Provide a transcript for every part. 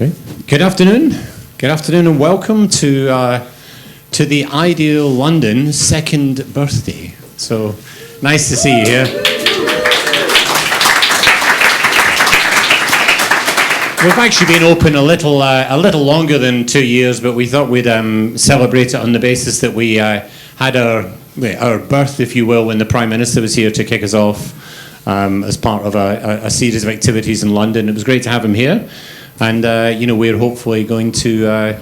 Okay. Good afternoon. Good afternoon and welcome to the Ideal London second birthday. So nice to see you here. We've actually been open a little longer than 2 years, but we thought we'd celebrate it on the basis that we had our birth, if you will, when the Prime Minister was here to kick us off as part of a series of activities in London. It was great to have him here. And we're hopefully going to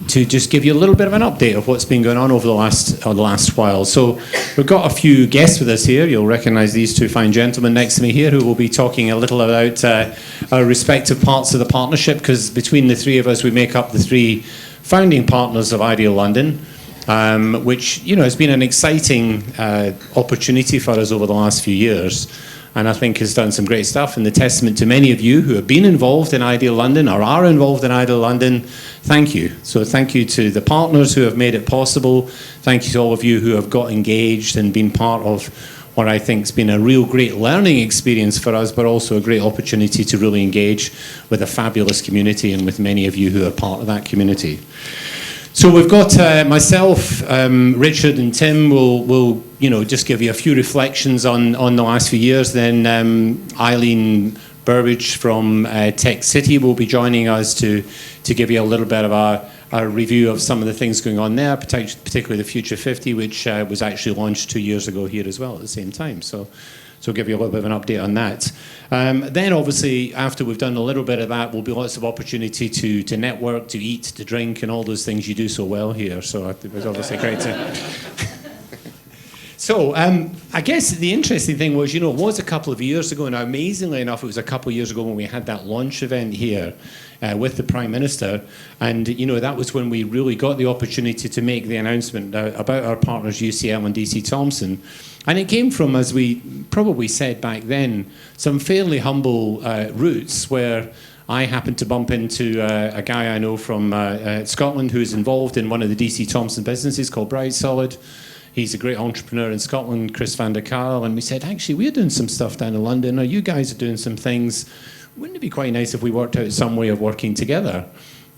just give you a little bit of an update of what's been going on over the last while. So we've got a few guests with us here. You'll recognise these two fine gentlemen next to me here, who will be talking a little about our respective parts of the partnership, because between the three of us, we make up the three founding partners of Ideal London, which has been an exciting opportunity for us over the last few years. And I think has done some great stuff, and the testament to many of you who have been involved in Ideal London or are involved in Ideal London, thank you. So thank you to the partners who have made it possible. Thank you to all of you who have got engaged and been part of what I think has been a real great learning experience for us, but also a great opportunity to really engage with a fabulous community and with many of you who are part of that community. So we've got myself, Richard and Tim will just give you a few reflections on the last few years. Then Eileen Burbridge from Tech City will be joining us to give you a little bit of a review of some of the things going on there, particularly the Future 50, which was actually launched 2 years ago here as well at the same time. So we'll give you a little bit of an update on that. Then obviously, after we've done a little bit of that, will be lots of opportunity to network, to eat, to drink, and all those things you do so well here. So it was obviously great to... So I guess the interesting thing was, it was a couple of years ago. Now, amazingly enough, it was a couple of years ago when we had that launch event here with the Prime Minister. And, that was when we really got the opportunity to make the announcement about our partners UCL and DC Thomson. And it came from, as we probably said back then, some fairly humble roots where I happened to bump into a guy I know from Scotland who is involved in one of the DC Thomson businesses called Bright Solid. He's a great entrepreneur in Scotland, Chris van der Karl, and we said, actually, we're doing some stuff down in London, or you guys are doing some things. Wouldn't it be quite nice if we worked out some way of working together?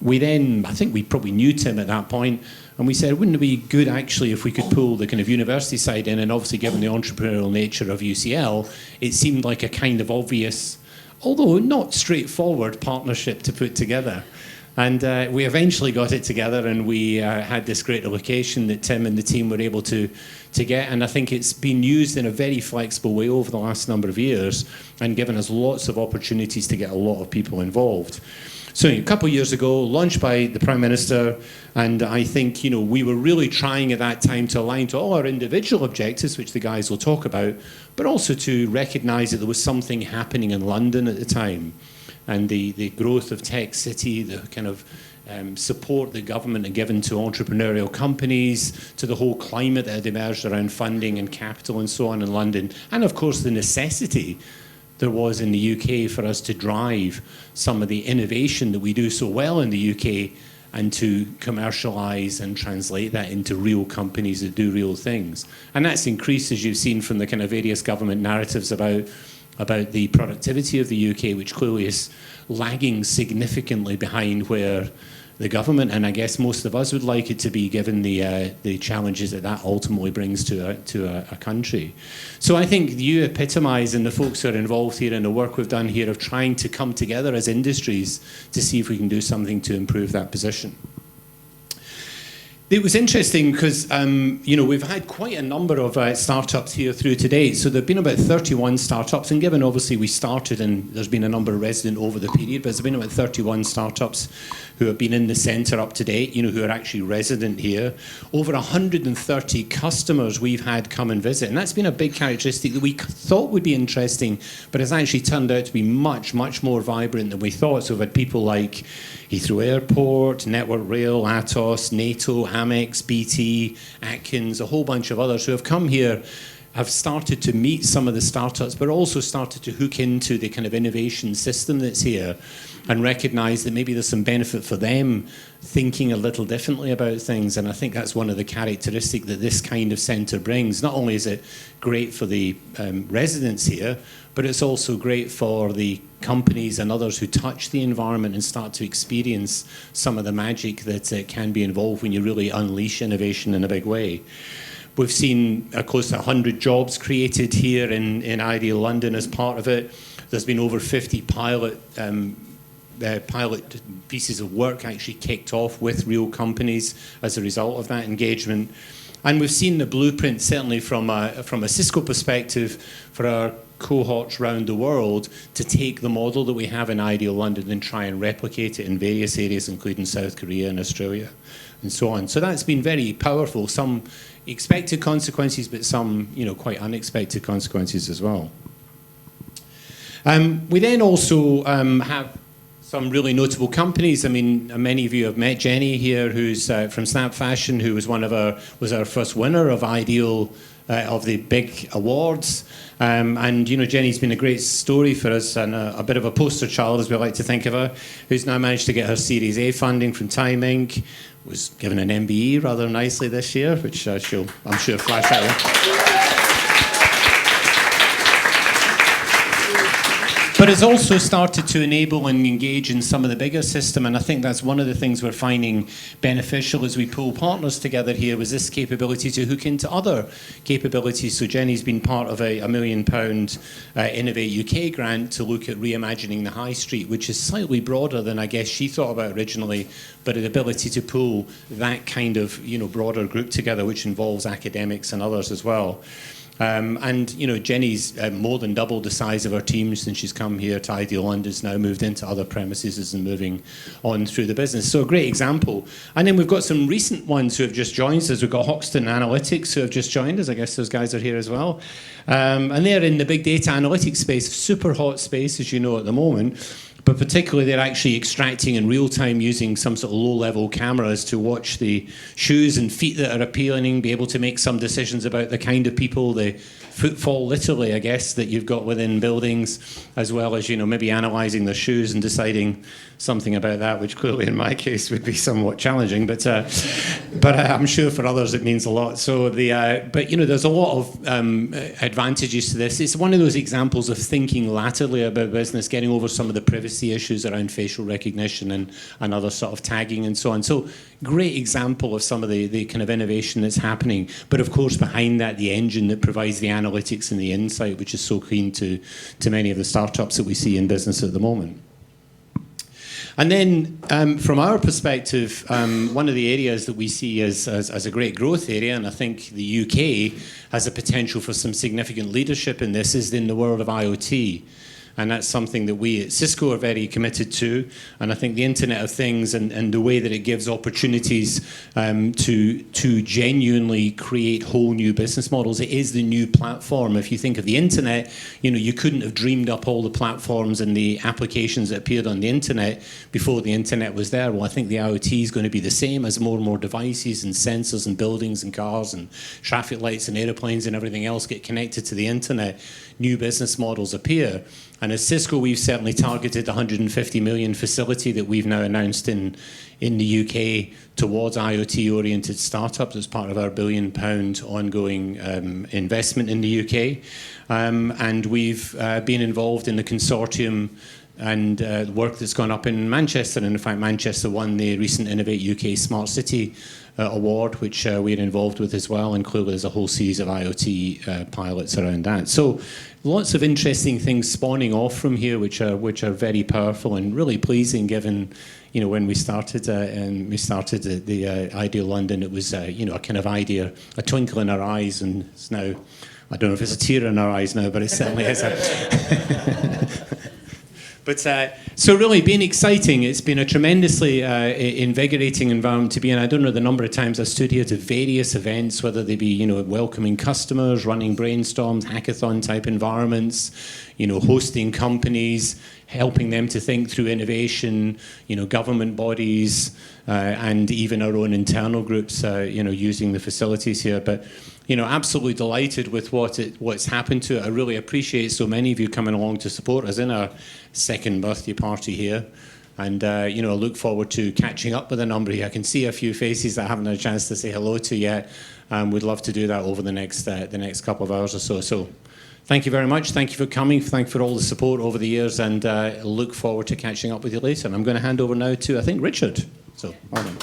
We then, I think we probably knew Tim at that point, and we said, wouldn't it be good actually if we could pull the kind of university side in, and obviously given the entrepreneurial nature of UCL, it seemed like a kind of obvious, although not straightforward, partnership to put together. And we eventually got it together, and we had this great location that Tim and the team were able to get. And I think it's been used in a very flexible way over the last number of years and given us lots of opportunities to get a lot of people involved. So a couple of years ago, launched by the Prime Minister, and I think we were really trying at that time to align to all our individual objectives, which the guys will talk about, but also to recognise that there was something happening in London at the time. And the growth of Tech City, the kind of support the government had given to entrepreneurial companies, to the whole climate that had emerged around funding and capital and so on in London, and of course the necessity there was in the UK for us to drive some of the innovation that we do so well in the UK and to commercialise and translate that into real companies that do real things. And that's increased, as you've seen from the kind of various government narratives about the productivity of the UK, which clearly is lagging significantly behind where the government, and I guess most of us would like it to be, given the challenges that ultimately brings to a country. So I think you epitomise, and the folks who are involved here in the work we've done here of trying to come together as industries to see if we can do something to improve that position. It was interesting because, we've had quite a number of startups here through today. So there have been about 31 startups, and given obviously we started and there's been a number of resident over the period, but there's been about 31 startups who have been in the centre up to date, who are actually resident here. Over 130 customers we've had come and visit, and that's been a big characteristic that we thought would be interesting, but has actually turned out to be much, much more vibrant than we thought. So we've had people like Heathrow Airport, Network Rail, Atos, NATO, Amex, BT, Atkins, a whole bunch of others who have come here have started to meet some of the startups, but also started to hook into the kind of innovation system that's here and recognize that maybe there's some benefit for them thinking a little differently about things. And I think that's one of the characteristics that this kind of centre brings. Not only is it great for the residents here, but it's also great for the companies and others who touch the environment and start to experience some of the magic that can be involved when you really unleash innovation in a big way. We've seen close to 100 jobs created here in Ideal London as part of it. There's been over 50 pilot pieces of work actually kicked off with real companies as a result of that engagement. And we've seen the blueprint, certainly from a Cisco perspective, for our cohorts around the world to take the model that we have in Ideal London and try and replicate it in various areas, including South Korea and Australia and so on. So that's been very powerful. Some expected consequences, but some quite unexpected consequences as well. We then also have some really notable companies. I mean, many of you have met Jenny here, who's from Snap Fashion, who was was our first winner of Ideal of the big awards. And Jenny's been a great story for us and a bit of a poster child, as we like to think of her, who's now managed to get her Series A funding from Time Inc. Was given an MBE rather nicely this year, which she'll, I'm sure, flash out. But it's also started to enable and engage in some of the bigger system, and I think that's one of the things we're finding beneficial as we pull partners together here, was this capability to hook into other capabilities. So Jenny's been part of a £1 million Innovate UK grant to look at reimagining the high street, which is slightly broader than I guess she thought about originally, but an ability to pull that kind of broader group together, which involves academics and others as well. And Jenny's more than doubled the size of her team since she's come here to Ideal London, has now moved into other premises and moving on through the business. So a great example. And then we've got some recent ones who have just joined us. We've got Hoxton Analytics who have just joined us. I guess those guys are here as well. And they're in the big data analytics space, super hot space, as you know, at the moment. But particularly they're actually extracting in real time using some sort of low-level cameras to watch the shoes and feet that are appealing, be able to make some decisions about the kind of people, the footfall, literally, I guess, that you've got within buildings, as well as, maybe analysing their shoes and deciding something about that, which clearly in my case would be somewhat challenging, but I'm sure for others it means a lot. So there's a lot of advantages to this. It's one of those examples of thinking laterally about business, getting over some of the privacy issues around facial recognition and other sort of tagging and so on. So great example of some of the kind of innovation that's happening. But of course, behind that, the engine that provides the analytics and the insight, which is so keen to many of the startups that we see in business at the moment. And then from our perspective, one of the areas that we see as a great growth area, and I think the UK has a potential for some significant leadership in this, is in the world of IoT. And that's something that we at Cisco are very committed to. And I think the Internet of Things and the way that it gives opportunities to genuinely create whole new business models. It is the new platform. If you think of the Internet, you couldn't have dreamed up all the platforms and the applications that appeared on the Internet before the Internet was there. Well, I think the IoT is going to be the same as more and more devices and sensors and buildings and cars and traffic lights and airplanes and everything else get connected to the Internet. New business models appear. And as Cisco, we've certainly targeted the 150 million facility that we've now announced in the UK towards IoT-oriented startups as part of our £1 billion ongoing investment in the UK. And we've been involved in the consortium and work that's gone up in Manchester. And in fact, Manchester won the recent Innovate UK Smart City award, which we're involved with as well, and clearly there's a whole series of IoT pilots around that. So lots of interesting things spawning off from here, which are very powerful and really pleasing, given when we started the Ideal London, it was a kind of idea, a twinkle in our eyes, and it's now, I don't know if it's a tear in our eyes now, but it certainly is But so really been exciting. It's been a tremendously invigorating environment to be in. I don't know the number of times I've stood here to various events, whether they be welcoming customers, running brainstorms, hackathon type environments, hosting companies, helping them to think through innovation, government bodies, and even our own internal groups, using the facilities here. But, absolutely delighted with what's happened to it. I really appreciate so many of you coming along to support us in our second birthday party here. And, I look forward to catching up with a number of you. I can see a few faces that I haven't had a chance to say hello to yet. We'd love to do that over the next couple of hours or so. So thank you very much. Thank you for coming. Thank you for all the support over the years. And look forward to catching up with you later. And I'm going to hand over now to, I think, Richard. So, Arden.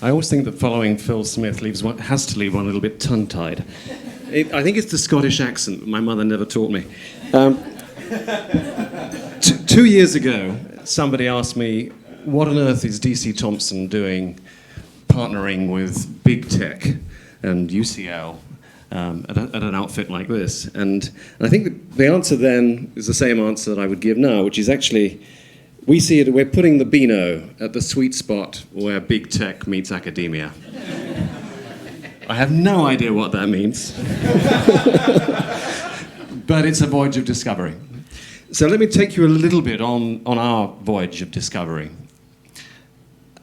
I always think that following Phil Smith has to leave one a little bit tongue-tied. I think it's the Scottish accent that my mother never taught me. 2 years ago, somebody asked me, what on earth is DC Thomson doing partnering with big tech and UCL at an outfit like this? And I think the answer then is the same answer that I would give now, which is actually, we see it, we're putting the Beano at the sweet spot where big tech meets academia. I have no idea what that means. But it's a voyage of discovery. So let me take you a little bit on our voyage of discovery.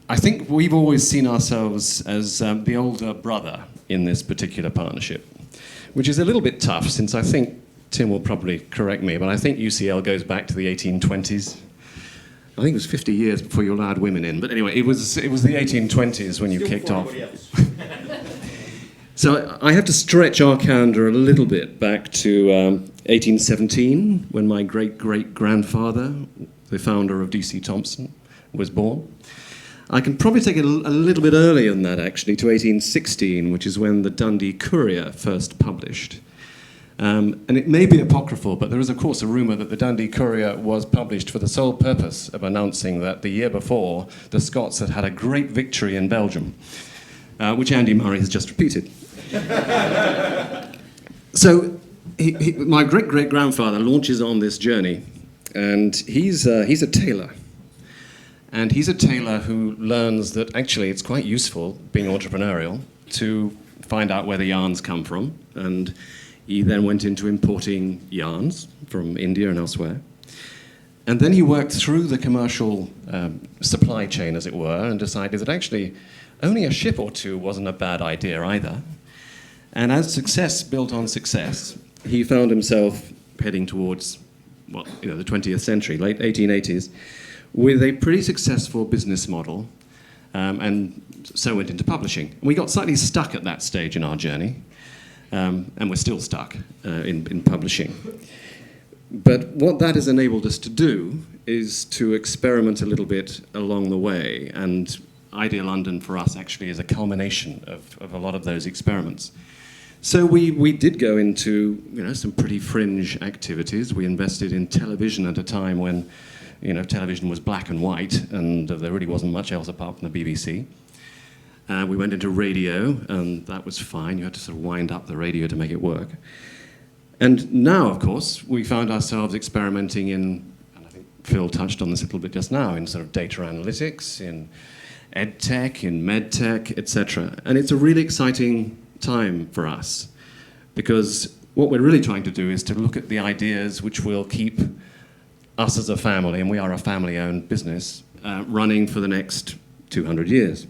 I think we've always seen ourselves as the older brother in this particular partnership, which is a little bit tough, since I think, Tim will probably correct me, but I think UCL goes back to the 1820s. I think it was 50 years before you allowed women in. But anyway, it was the 1820s when you kicked off. So I have to stretch our calendar a little bit back to 1817, when my great-great-grandfather, the founder of DC Thomson, was born. I can probably take it a little bit earlier than that, actually, to 1816, which is when the Dundee Courier first published. And it may be apocryphal, but there is, of course, a rumour that the Dundee Courier was published for the sole purpose of announcing that the year before, the Scots had had a great victory in Belgium, which Andy Murray has just repeated. So my great-great-grandfather launches on this journey, and he's a tailor. And he's a tailor who learns that actually it's quite useful, being entrepreneurial, to find out where the yarns come from. And he then went into importing yarns from India and elsewhere. And then he worked through the commercial supply chain, as it were, and decided that actually only a ship or two wasn't a bad idea either. And as success built on success, he found himself heading towards, the 20th century, late 1880s, with a pretty successful business model, and so went into publishing. And we got slightly stuck at that stage in our journey, and we're still stuck in publishing. But what that has enabled us to do is to experiment a little bit along the way, and IDEALondon for us actually is a culmination of a lot of those experiments. So we did go into some pretty fringe activities. We invested in television at a time when television was black and white, and there really wasn't much else apart from the BBC. We went into radio, and that was fine. You had to sort of wind up the radio to make it work. And now, of course, we found ourselves experimenting in, and I think Phil touched on this a little bit just now, in sort of data analytics, in ed tech, in med tech, etc. And it's a really exciting time for us, because what we're really trying to do is to look at the ideas which will keep us as a family, and we are a family-owned business, running for the next 200 years.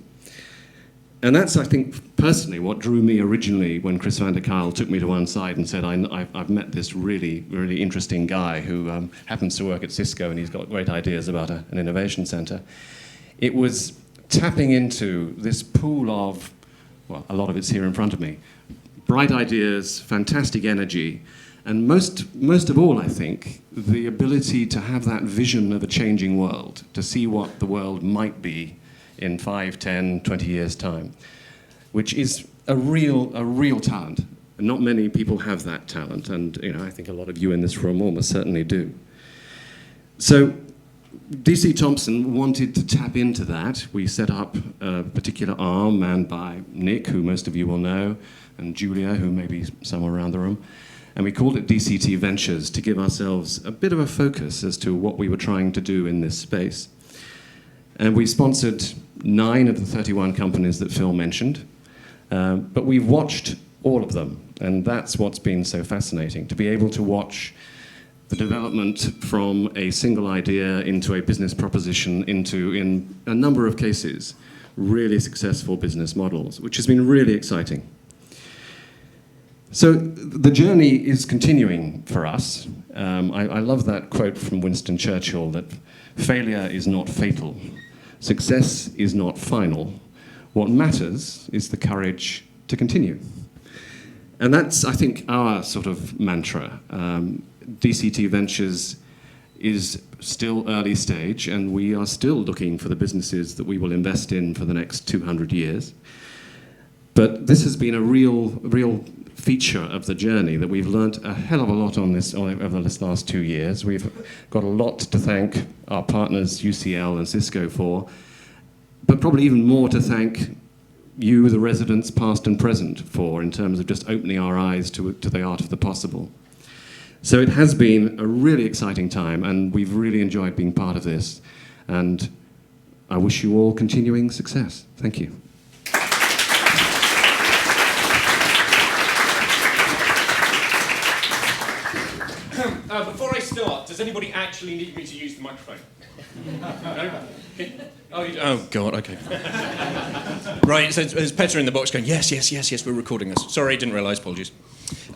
And that's, I think, personally what drew me originally when Chris van der Kuyl took me to one side and said, I've met this really, really interesting guy who happens to work at Cisco, and he's got great ideas about an innovation center. It was tapping into this pool of, well, a lot of it's here in front of me, bright ideas, fantastic energy, and most of all, I think, the ability to have that vision of a changing world, to see what the world might be in 5, 10, 20 years' time, which is a real talent. And not many people have that talent, and I think a lot of you in this room almost certainly do. So DC Thomson wanted to tap into that. We set up a particular arm manned by Nick, who most of you will know, and Julia, who may be somewhere around the room. And we called it DCT Ventures to give ourselves a bit of a focus as to what we were trying to do in this space. And we sponsored 9 of the 31 companies that Phil mentioned. But we've watched all of them. And that's what's been so fascinating, to be able to watch the development from a single idea into a business proposition into, in a number of cases, really successful business models, which has been really exciting. So the journey is continuing for us. I love that quote from Winston Churchill, that failure is not fatal, success is not final. What matters is the courage to continue. And that's, I think, our sort of mantra. DCT Ventures is still early stage, and we are still looking for the businesses that we will invest in for the next 200 years. But this has been a real feature of the journey, that we've learnt a hell of a lot on this over this last 2 years. We've got a lot to thank our partners UCL and Cisco for, but probably even more to thank you, the residents past and present, for, in terms of just opening our eyes to the art of the possible. So it has been a really exciting time, and we've really enjoyed being part of this. And I wish you all continuing success. Thank you. Before I start, does anybody actually need me to use the microphone? No? Oh, God, okay. Right, so there's Petter in the box going, yes, we're recording this. Sorry, didn't realise, apologies.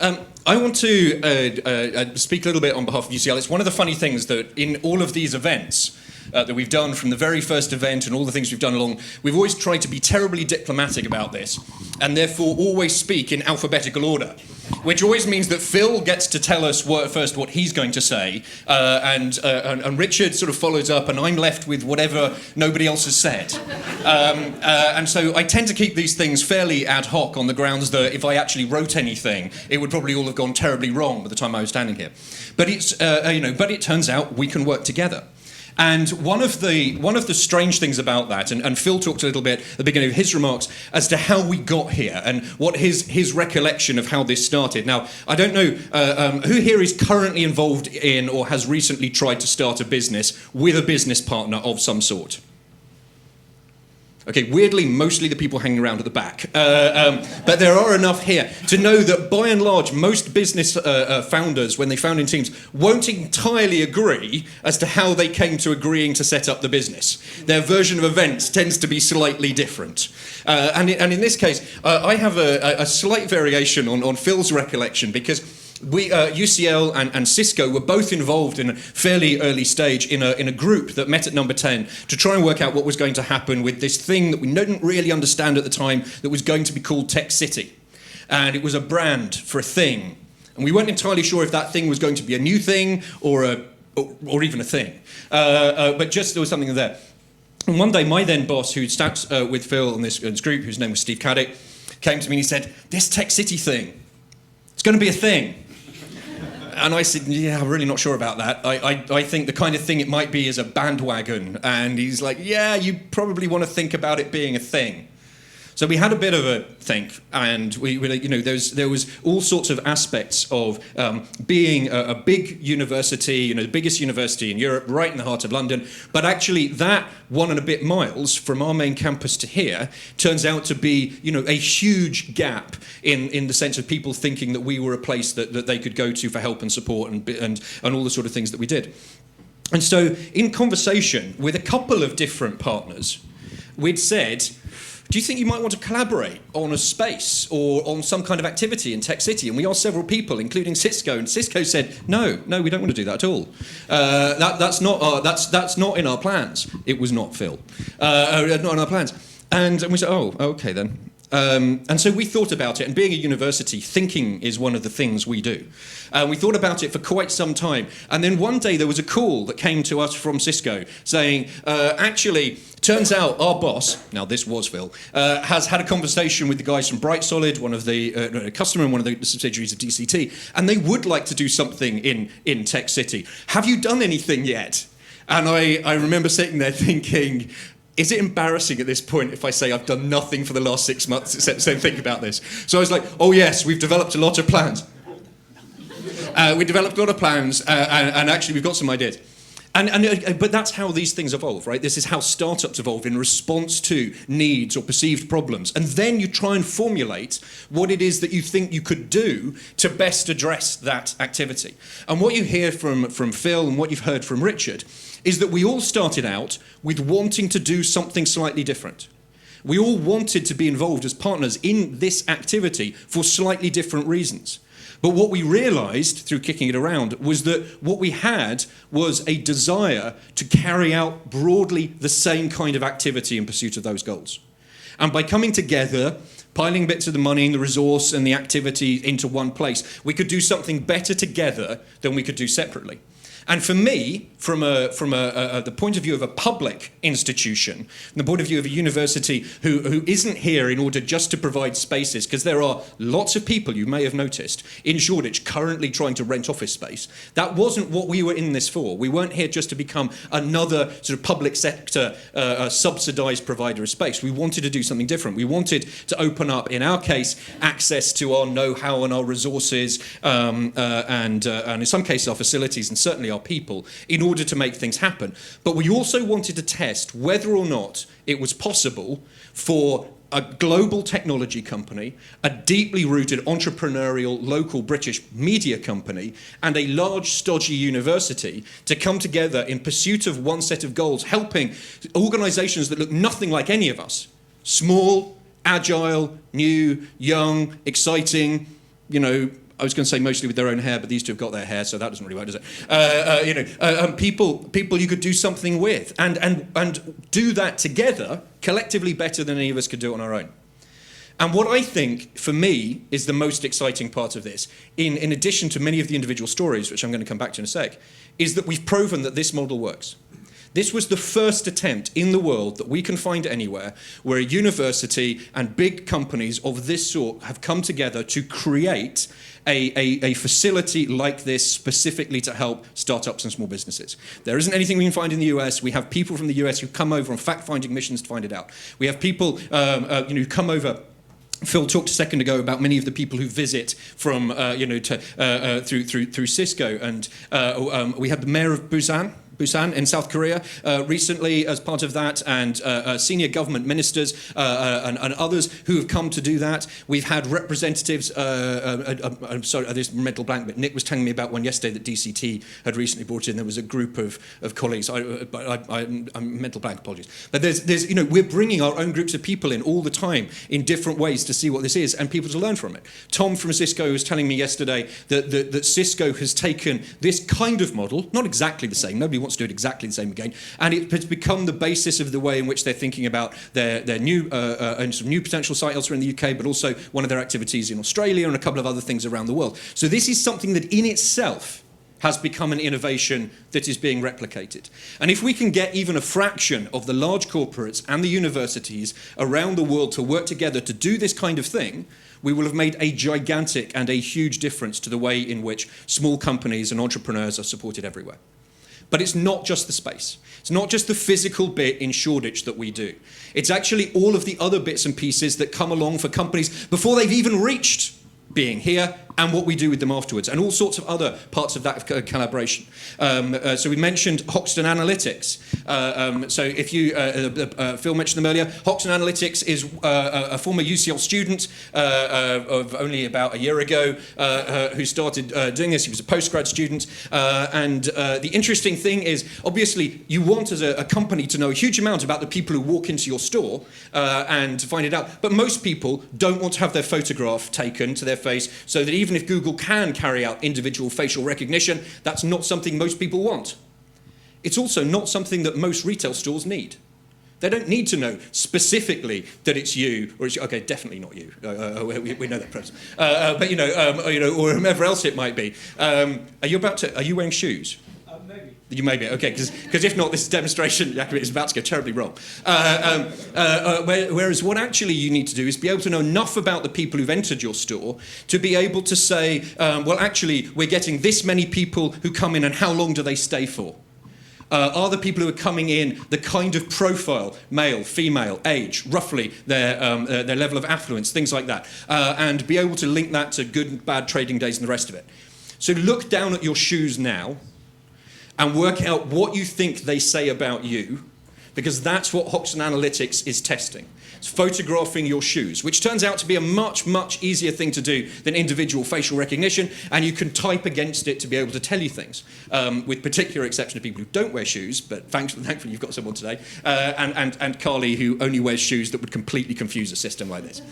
I want to speak a little bit on behalf of UCL. It's one of the funny things that in all of these events that we've done, from the very first event and all the things we've done along, we've always tried to be terribly diplomatic about this, and therefore always speak in alphabetical order, which always means that Phil gets to tell us first what he's going to say, and Richard sort of follows up, and I'm left with whatever nobody else has said. And so I tend to keep these things fairly ad hoc, on the grounds that if I actually wrote anything, it would probably all have gone terribly wrong by the time I was standing here. But it's but it turns out we can work together. And one of the strange things about that, and Phil talked a little bit at the beginning of his remarks as to how we got here and what his recollection of how this started. Now, I don't know who here is currently involved in or has recently tried to start a business with a business partner of some sort. Okay, weirdly, mostly the people hanging around at the back. But there are enough here to know that, by and large, most business founders, when they found in teams, won't entirely agree as to how they came to agreeing to set up the business. Their version of events tends to be slightly different. And in this case, I have a slight variation on Phil's recollection, because UCL and Cisco were both involved in a fairly early stage in a group that met at number 10 to try and work out what was going to happen with this thing that we didn't really understand at the time, that was going to be called Tech City. And it was a brand for a thing. And we weren't entirely sure if that thing was going to be a new thing or even a thing. But just there was something there. And one day, my then boss, who sat with Phil in this group, whose name was Steve Caddick, came to me and he said, "This Tech City thing, it's going to be a thing." And I said, yeah, I'm really not sure about that. I think the kind of thing it might be is a bandwagon. And he's like, yeah, you probably want to think about it being a thing. So we had a bit of a think, and there was all sorts of aspects of being a big university, the biggest university in Europe, right in the heart of London. But actually, that 1 and a bit miles from our main campus to here turns out to be, a huge gap in the sense of people thinking that we were a place that they could go to for help and support and all the sort of things that we did. And so, in conversation with a couple of different partners, we'd said, do you think you might want to collaborate on a space or on some kind of activity in Tech City? And we asked several people, including Cisco, and Cisco said, no, we don't want to do that at all. That's not in our plans. It was not Phil. Not in our plans. And we said, oh, okay then. And so we thought about it, and being a university, thinking is one of the things we do. We thought about it for quite some time, and then one day there was a call that came to us from Cisco saying, actually, turns out our boss, now this was Phil, has had a conversation with the guys from Bright Solid, one of the customer and one of the subsidiaries of DCT, and they would like to do something in Tech City. Have you done anything yet? And I remember sitting there thinking, is it embarrassing at this point if I say I've done nothing for the last 6 months except think about this? So I was like, oh yes, we've developed a lot of plans. And actually we've got some ideas. But that's how these things evolve, right? This is how startups evolve in response to needs or perceived problems. And then you try and formulate what it is that you think you could do to best address that activity. And what you hear from Phil and what you've heard from Richard is that we all started out with wanting to do something slightly different. We all wanted to be involved as partners in this activity for slightly different reasons. But what we realized through kicking it around was that what we had was a desire to carry out broadly the same kind of activity in pursuit of those goals. And by coming together, piling bits of the money and the resource and the activity into one place, we could do something better together than we could do separately. And for me, from the point of view of a public institution, from the point of view of a university who isn't here in order just to provide spaces, because there are lots of people, you may have noticed, in Shoreditch currently trying to rent office space. That wasn't what we were in this for. We weren't here just to become another sort of public sector subsidised provider of space. We wanted to do something different. We wanted to open up, in our case, access to our know-how and our resources, and in some cases our facilities, and certainly our people, in order to make things happen. But we also wanted to test whether or not it was possible for a global technology company, a deeply rooted entrepreneurial local British media company, and a large stodgy university to come together in pursuit of one set of goals, helping organisations that look nothing like any of us, small, agile, new, young, exciting, I was going to say mostly with their own hair, but these two have got their hair, so that doesn't really work, does it? People you could do something with, and do that together, collectively better than any of us could do it on our own. And what I think, for me, is the most exciting part of this, in addition to many of the individual stories, which I'm going to come back to in a sec, is that we've proven that this model works. This was the first attempt in the world that we can find anywhere where a university and big companies of this sort have come together to create a facility like this specifically to help startups and small businesses. There isn't anything we can find in the US. We have people from the US who come over on fact-finding missions to find it out. We have people who come over. Phil talked a second ago about many of the people who visit from through Cisco, and we had the mayor of Busan in South Korea recently as part of that, and senior government ministers and others who have come to do that. We've had representatives, I'm sorry, there's mental blank, but Nick was telling me about one yesterday that DCT had recently brought in. There was a group of colleagues, I'm mental blank, apologies. But there's we're bringing our own groups of people in all the time in different ways to see what this is and people to learn from it. Tom from Cisco was telling me yesterday that Cisco has taken this kind of model, not exactly the same, nobody wants to do it exactly the same again, and it has become the basis of the way in which they're thinking about their new and some new potential site elsewhere in the UK, but also one of their activities in Australia and a couple of other things around the world. So this is something that in itself has become an innovation that is being replicated. And if we can get even a fraction of the large corporates and the universities around the world to work together to do this kind of thing, we will have made a gigantic and a huge difference to the way in which small companies and entrepreneurs are supported everywhere. But it's not just the space. It's not just the physical bit in Shoreditch that we do. It's actually all of the other bits and pieces that come along for companies before they've even reached being here, and what we do with them afterwards, and all sorts of other parts of that collaboration. So we mentioned Hoxton Analytics. So if you, Phil mentioned them earlier, Hoxton Analytics is a former UCL student of only about a year ago who started doing this. He was a postgrad student. And the interesting thing is, obviously, you want as a company to know a huge amount about the people who walk into your store and to find it out. But most people don't want to have their photograph taken to their face, so that even if Google can carry out individual facial recognition, that's not something most people want. It's also not something that most retail stores need. They don't need to know specifically that it's you, or it's, okay, definitely not you. We know that person. But or whomever else it might be. Are you wearing shoes? Maybe. You may be, okay, because if not, this demonstration is about to go terribly wrong. Whereas what actually you need to do is be able to know enough about the people who've entered your store to be able to say, well, actually, we're getting this many people who come in, and how long do they stay for? Are the people who are coming in the kind of profile, male, female, age, roughly their level of affluence, things like that, and be able to link that to good and bad trading days and the rest of it. So look down at your shoes now, and work out what you think they say about you, because that's what Hoxton Analytics is testing. It's photographing your shoes, which turns out to be a much, much easier thing to do than individual facial recognition, and you can type against it to be able to tell you things, with particular exception of people who don't wear shoes, but thankfully you've got someone today, and Carly, who only wears shoes that would completely confuse a system like this.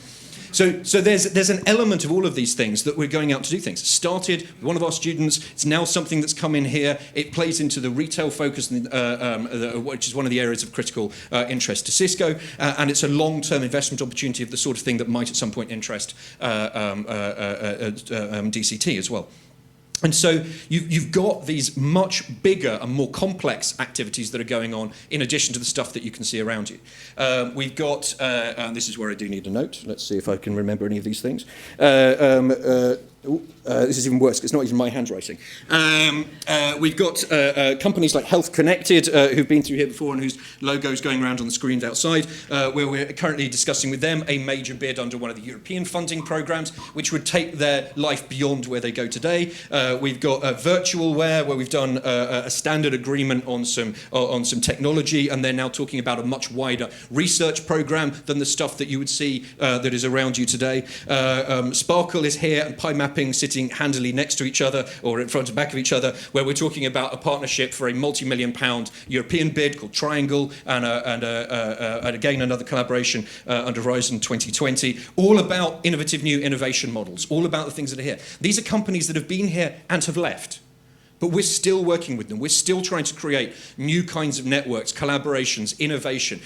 So there's an element of all of these things that we're going out to do things. It started with one of our students. It's now something that's come in here. It plays into the retail focus, which is one of the areas of critical interest to Cisco, and it's a long-term investment opportunity of the sort of thing that might at some point interest DCT as well. And so you've got these much bigger and more complex activities that are going on in addition to the stuff that you can see around you. We've got, and this is where I do need a note. Let's see if I can remember any of these things. This is even worse, because it's not even my handwriting. We've got companies like Health Connected, who've been through here before and whose logo's going around on the screens outside, where we're currently discussing with them a major bid under one of the European funding programs, which would take their life beyond where they go today. We've got Virtualware, where we've done a standard agreement on some technology, and they're now talking about a much wider research program than the stuff that you would see that is around you today. Sparkle is here, and PyMapping sitting handily next to each other, or in front and back of each other, where we're talking about a partnership for a multi-million-pound European bid called Triangle, and again another collaboration under Horizon 2020, all about innovative new innovation models, all about the things that are here. These are companies that have been here and have left. But we're still working with them. We're still trying to create new kinds of networks, collaborations, innovation,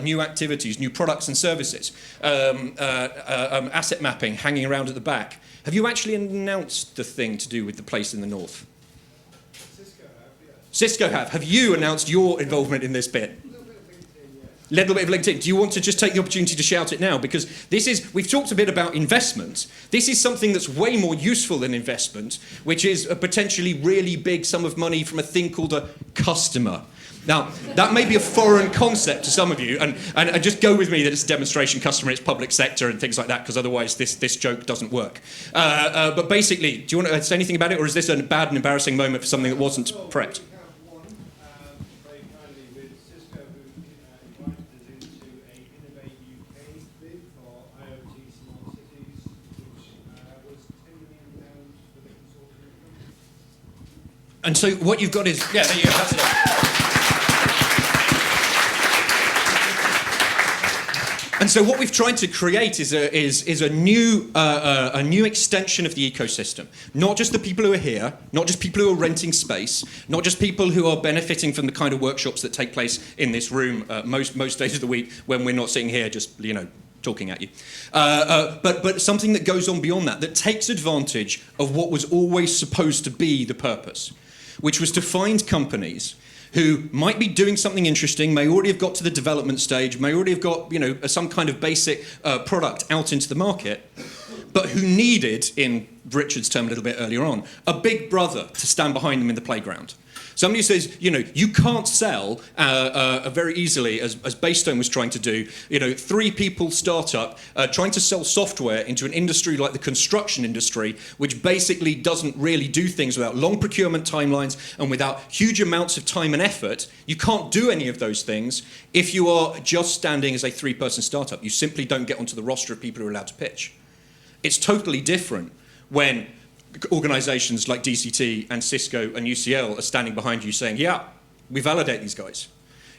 new activities, new products and services, asset mapping hanging around at the back. Have you actually announced the thing to do with the place in the north? Cisco have, yeah. Cisco have. Have you announced your involvement in this bit? Little bit of LinkedIn. Do you want to just take the opportunity to shout it now? Because we've talked a bit about investment. This is something that's way more useful than investment, which is a potentially really big sum of money from a thing called a customer. Now, that may be a foreign concept to some of you, and just go with me that it's a demonstration customer, it's public sector and things like that, because otherwise this joke doesn't work. But basically, do you want to say anything about it, or is this a bad and embarrassing moment for something that wasn't prepped? We have one very kindly with Cisco, who invited us into a Innovate UK bid for IoT smart cities, which was £10 million for the consortium. And so what you've got is, yeah, there you go, that's it. And so what we've tried to create is a new extension of the ecosystem. Not just the people who are here, not just people who are renting space, not just people who are benefiting from the kind of workshops that take place in this room most days of the week when we're not sitting here just, talking at you. But something that goes on beyond that takes advantage of what was always supposed to be the purpose, which was to find companies who might be doing something interesting, may already have got to the development stage, may already have got some kind of basic product out into the market, but who needed, in Richard's term a little bit earlier on, a big brother to stand behind them in the playground. Somebody who says, you can't sell very easily, as Baystone was trying to do, 3 people startup trying to sell software into an industry like the construction industry, which basically doesn't really do things without long procurement timelines and without huge amounts of time and effort. You can't do any of those things if you are just standing as a 3-person startup. You simply don't get onto the roster of people who are allowed to pitch. It's totally different when organizations like DCT and Cisco and UCL are standing behind you saying, yeah, we validate these guys.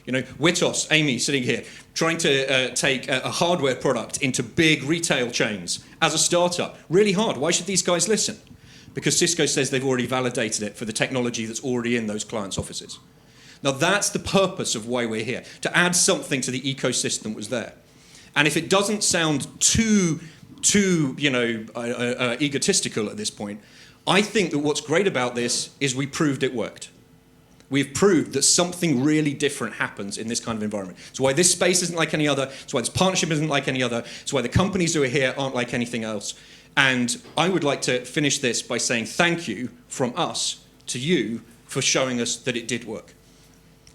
Witos, Amy sitting here, trying to take a hardware product into big retail chains as a startup. Really hard. Why should these guys listen? Because Cisco says they've already validated it for the technology that's already in those clients' offices. Now that's the purpose of why we're here, to add something to the ecosystem that was there. And if it doesn't sound too egotistical at this point, I think that what's great about this is we proved it worked. We've proved that something really different happens in this kind of environment. It's why this space isn't like any other. It's why this partnership isn't like any other. It's why the companies who are here aren't like anything else. And I would like to finish this by saying thank you from us to you for showing us that it did work.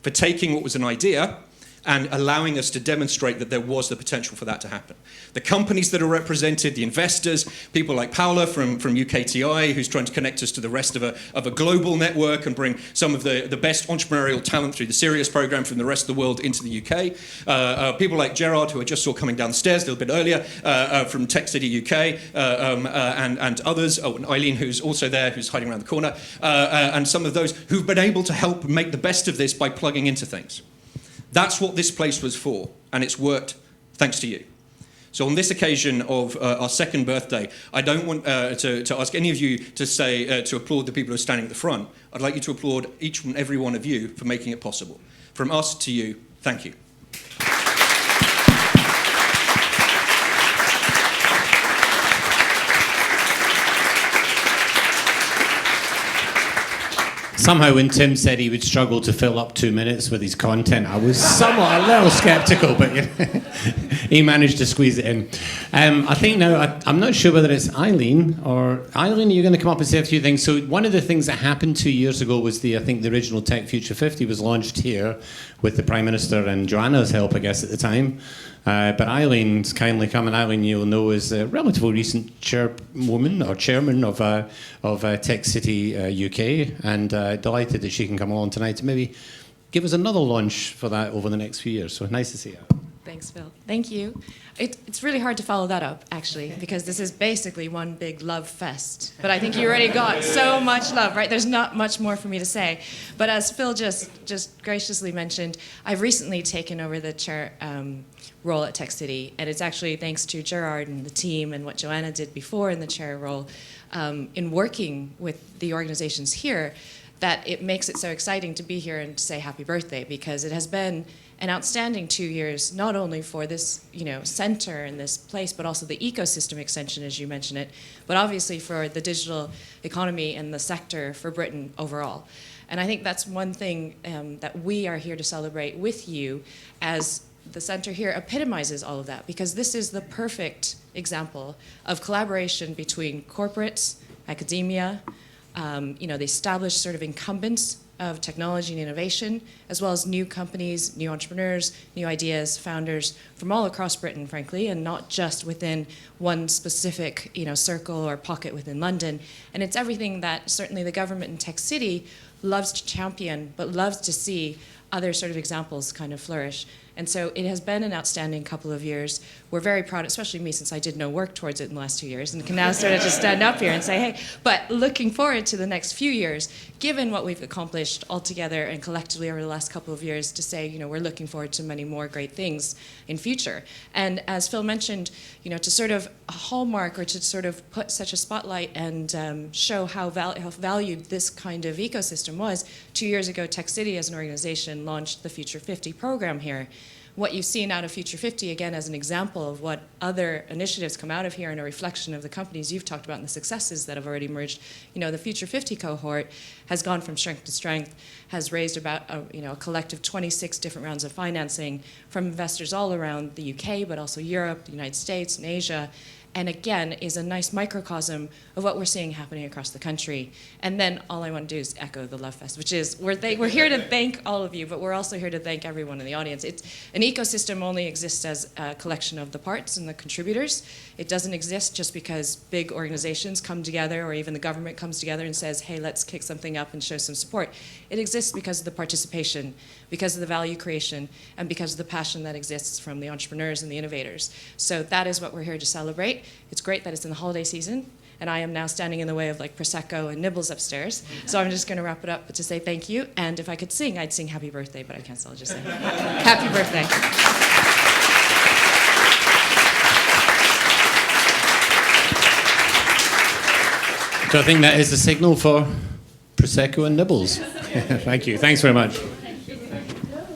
For taking what was an idea and allowing us to demonstrate that there was the potential for that to happen. The companies that are represented, the investors, people like Paula from UKTI, who's trying to connect us to the rest of a global network and bring some of the best entrepreneurial talent through the Sirius program from the rest of the world into the UK. People like Gerard, who I just saw coming down the stairs a little bit earlier, from Tech City UK, and others. Oh, and Eileen, who's also there, who's hiding around the corner, and some of those who've been able to help make the best of this by plugging into things. That's what this place was for, and it's worked thanks to you. So on this occasion of our second birthday, I don't want to ask any of you to say to applaud the people who are standing at the front. I'd like you to applaud each and every one of you for making it possible. From us to you, thank you. Somehow when Tim said he would struggle to fill up 2 minutes with his content, I was somewhat a little sceptical, but he managed to squeeze it in. I think now, I'm not sure whether it's Eileen, or Eileen, you're going to come up and say a few things. So one of the things that happened 2 years ago was I think the original Tech Future 50 was launched here with the Prime Minister and Joanna's help, I guess, at the time. But Eileen's kindly come, and Eileen, you'll know, is a relatively recent chairwoman or chairman of Tech City UK, and delighted that she can come along tonight to maybe give us another launch for that over the next few years. So nice to see you. Thanks, Phil. Thank you. It's really hard to follow that up, actually, because this is basically one big love fest. But I think you already got so much love, right? There's not much more for me to say. But as Phil just graciously mentioned, I've recently taken over the chair role at Tech City, and it's actually thanks to Gerard and the team and what Joanna did before in the chair role in working with the organizations here that it makes it so exciting to be here and to say happy birthday, because it has been an outstanding 2 years, not only for this center and this place, but also the ecosystem extension, as you mentioned it, but obviously for the digital economy and the sector for Britain overall. And I think that's one thing that we are here to celebrate with you, as the center here epitomizes all of that, because this is the perfect example of collaboration between corporates, academia, the established sort of incumbents of technology and innovation, as well as new companies, new entrepreneurs, new ideas, founders from all across Britain, frankly, and not just within one specific circle or pocket within London. And it's everything that certainly the government in Tech City loves to champion, but loves to see other sort of examples kind of flourish. And so it has been an outstanding couple of years. We're very proud, especially me, since I did no work towards it in the last 2 years and can now sort of just stand up here and say, hey, but looking forward to the next few years, given what we've accomplished all together and collectively over the last couple of years, to say, we're looking forward to many more great things in future. And as Phil mentioned, to sort of hallmark or to sort of put such a spotlight and show how valued this kind of ecosystem was, 2 years ago, Tech City as an organization launched the Future 50 program here. What you've seen out of Future 50, again, as an example of what other initiatives come out of here and a reflection of the companies you've talked about and the successes that have already emerged. The Future 50 cohort has gone from strength to strength, has raised about a collective 26 different rounds of financing from investors all around the UK, but also Europe, the United States, and Asia. And again, is a nice microcosm of what we're seeing happening across the country. And then all I want to do is echo the Love Fest, which is we're here to thank all of you, but we're also here to thank everyone in the audience. An ecosystem only exists as a collection of the parts and the contributors. It doesn't exist just because big organizations come together or even the government comes together and says, hey, let's kick something up and show some support. It exists because of the participation, because of the value creation, and because of the passion that exists from the entrepreneurs and the innovators. So that is what we're here to celebrate. It's great that it's in the holiday season, and I am now standing in the way of Prosecco and nibbles upstairs. So I'm just going to wrap it up to say thank you. And if I could sing, I'd sing Happy Birthday, but I can't, so I'll just say Happy Birthday. So I think that is the signal for Prosecco and nibbles. Thank you. Thanks very much.